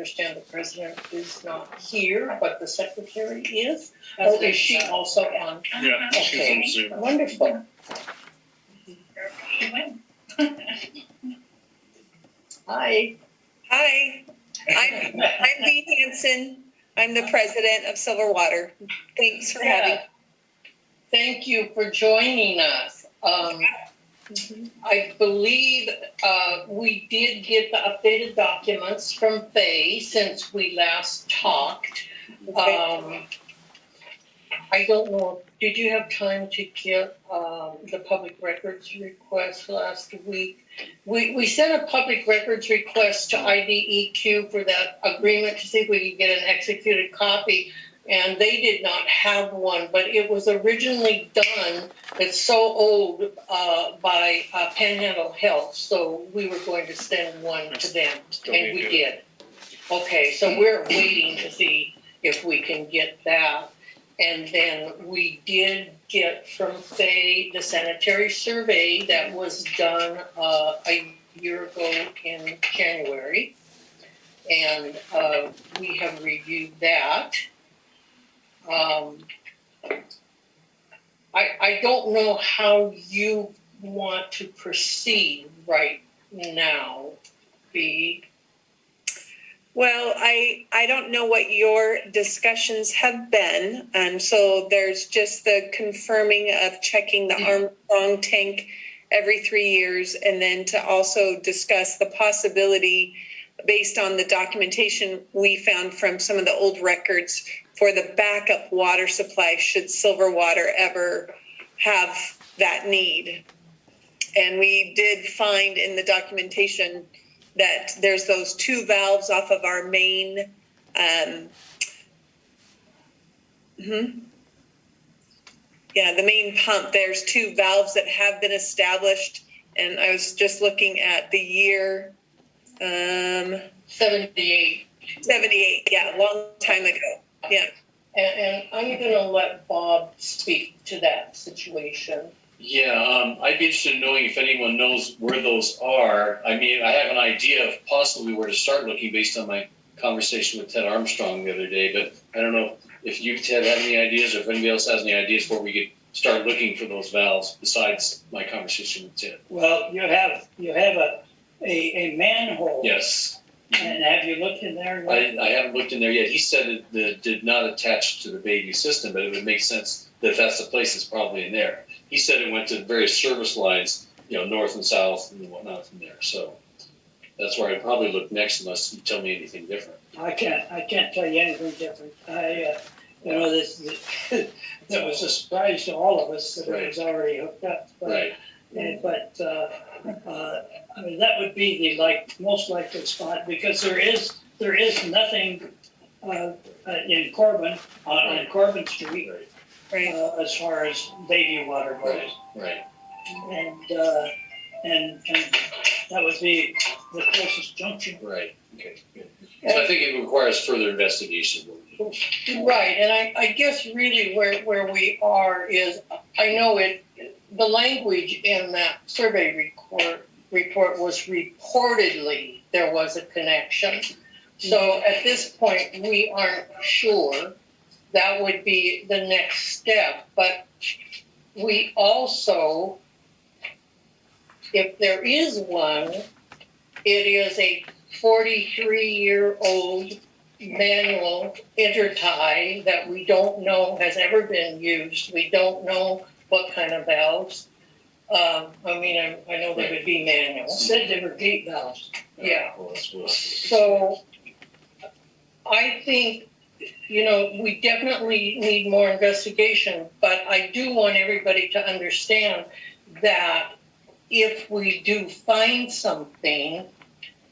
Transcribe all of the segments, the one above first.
understand the president is not here, but the secretary is. Oh, is she also on? Yeah, she's Okay, on Zoom. wonderful. Hi. Hi, I'm Dee Hansen. I'm the president of Silverwater. Thanks for having me. Thank you for joining us. I believe we did get the updated documents from Faye since we last talked. I don't know, did you have time to get the public records request last week? We sent a public records request to IDEQ for that agreement to see if we could get an executed copy, and they did not have one, but it was originally done, it's so old, by Panhandle Health, so we were going to send one to them, and we did. Okay, so we're waiting to see if we can get that. And then we did get from Faye the sanitary survey that was done a year ago in January. And we have reviewed that. I don't know how you want to proceed right now, Bea. Well, I don't know what your discussions have been, and so there's just the confirming of checking the Armstrong tank every 3 years, and then to also discuss the possibility, based on the documentation we found from some of the old records, for the backup water supply should Silverwater ever have that need. And we did find in the documentation that there's those two valves off of our main, the main pump. There's two valves that have been established, and I was just looking at the year 78. 78, yeah, a long time ago. Yeah. And I'm going to let Bob speak to that situation. Yeah, I'd be interested in knowing if anyone knows where those are. I mean, I have an idea of possibly where to start looking based on my conversation with Ted Armstrong the other day, but I don't know if you, Ted, have any ideas, or if anybody else has any ideas where we could start looking for those valves besides my conversation with Ted. Well, you have a manhole. Yes. And have you looked in there? I haven't looked in there yet. He said it did not attach to the Bayview system, but it would make sense that if that's the place, it's probably in there. He said it went to various service lines, north and south and whatnot from there. So that's where I'd probably look next, unless you tell me anything different. I can't tell you anything different. This that was a surprise to all of us that it was already hooked up. But, right. But I mean, that would be the most likely spot, because there is nothing in Corbin on Corbin Street. Right. As far as Bayview water goes. Right. And that would be the closest junction. Right. Okay. Good. So I think it requires further investigation. Right, and I guess really where we are is, I know the language in that survey report was reportedly there was a connection. So at this point, we aren't sure. That would be the next step. But we also, if there is one, it is a 43-year-old manual intertie that we don't know has ever been used. We don't know what kind of valves. I know they would be manual. Said they were gate valves. Yeah. So I think, we definitely need more investigation, but I do want everybody to understand that if we do find something,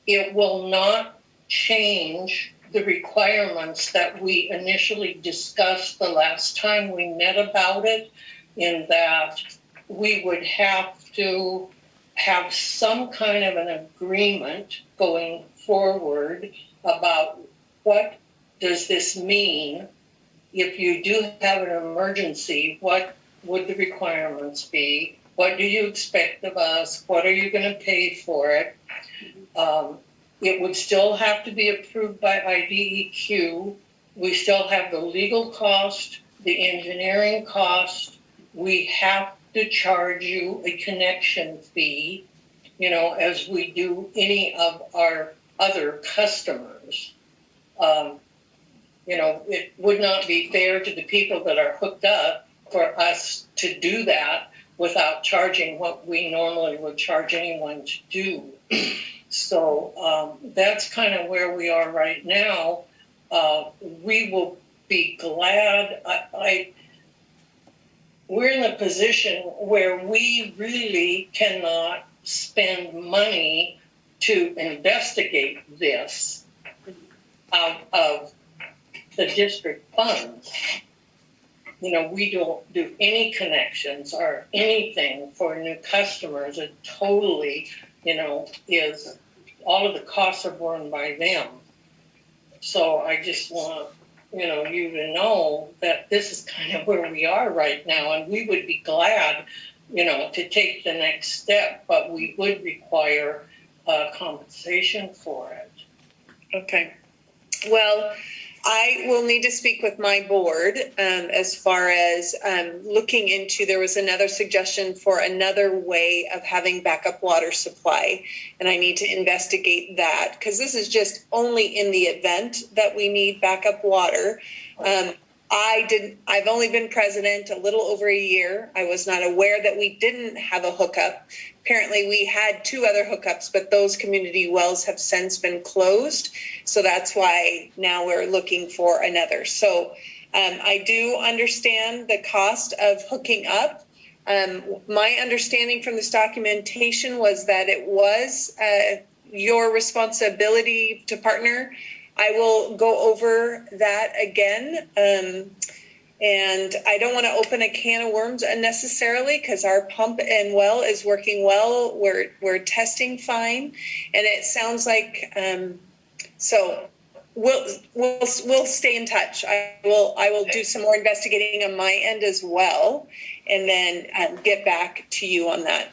it will not change the requirements that we initially discussed the last time we met about it, in that we would have to have some kind of an agreement going forward about what does this mean if you do have an emergency. What would the requirements be? What do you expect of us? What are you going to pay for it? It would still have to be approved by IDEQ. We still have the legal cost, the engineering cost. We have to charge you a connection fee, as we do any of our other customers. It would not be fair to the people that are hooked up for us to do that without charging what we normally would charge anyone to do. So that's kind of where we are right now. We will be glad. We're in a position where we really cannot spend money to investigate this out of the district funds. We don't do any connections or anything for new customers. It totally, is all of the costs are borne by them. So I just want, you to know that this is kind of where we are right now, and we would be glad, to take the next step, but we would require compensation for it. Okay. Well, I will need to speak with my board as far as looking into, there was another suggestion for another way of having backup water supply. And I need to investigate that because this is just only in the event that we need backup water. I've only been president a little over a year. I was not aware that we didn't have a hookup. Apparently we had 2 other hookups, but those community wells have since been closed. So that's why now we're looking for another. So I do understand the cost of hooking up. My understanding from this documentation was that it was your responsibility to partner. I will go over that again. And I don't want to open a can of worms unnecessarily because our pump and well is working well. We're testing fine. And it sounds like, so we'll stay in touch. I will do some more investigating on my end as well, and then get back to you on that.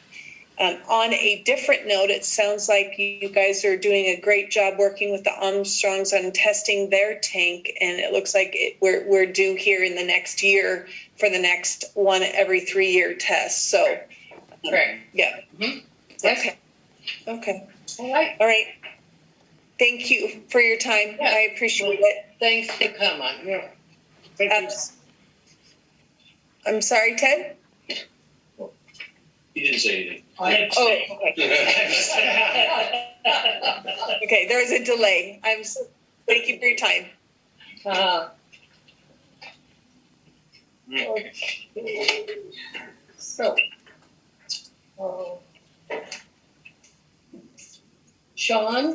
On a different note, it sounds like you guys are doing a great job working with the Armstrongs on testing their tank, and it looks like we're due here in the next year for the next one every 3-year test. So, Correct. Yeah. Mm-hmm. Okay. All right. All right. Thank you for your time. Yeah. I appreciate it. Thanks for coming. Yeah. Thank you. I'm sorry, Ted? He didn't say anything. I have Oh, said. okay. Okay, there was a delay. Thank you for your time. Okay. So, Sean,